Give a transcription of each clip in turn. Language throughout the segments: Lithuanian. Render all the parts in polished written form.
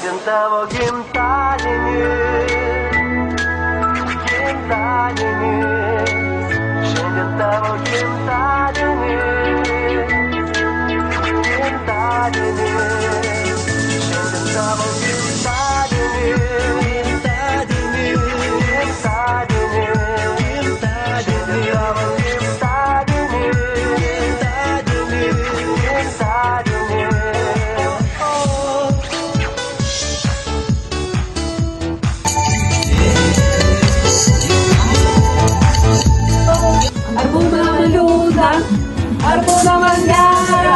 Šiandien tavo gimtadienis, šiandien tavo gimtadienis, šiandien tavo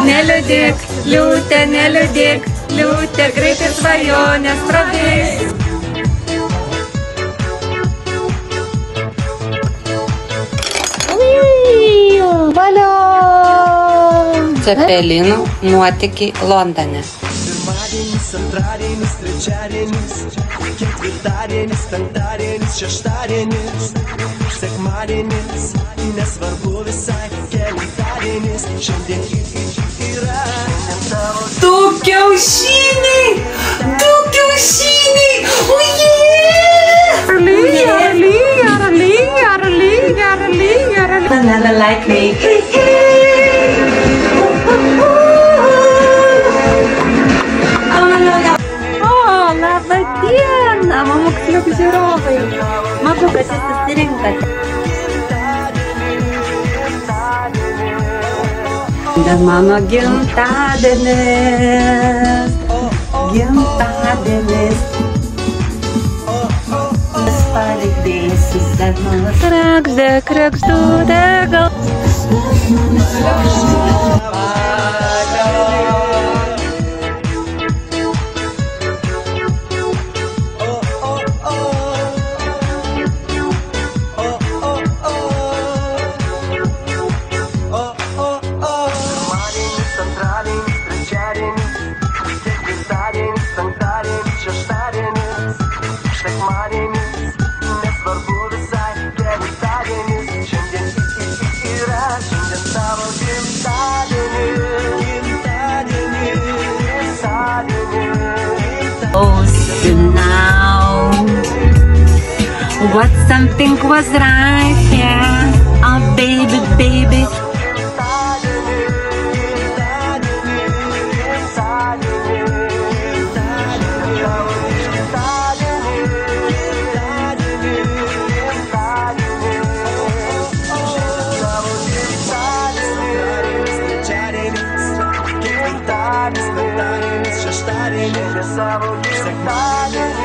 Neliūdėk, liūtė, neliūdėk, liūtė, greitai svajonės pradės. Valio! Cepelinų nuotykiai Londone. Pirmadienis, antradienis, trečiadienis, ketvirtadienis, penktadienis, šeštadienis, sekmadienis, nesvarbu visai, kelintadienis, šiandien yra. Du kiaušiniai! Du kiaušiniai! Ujie! Never like me. Labą dieną, mamuksliuk žiūrovai. Smagu, kad jūs susirinkate. Šiandien mano gimtadienis. Gimtadienis. Palydėsiu senos. Kregždė, kregždutė gal. What something was right here, oh baby, baby. Šeštadienis, sekmadienis.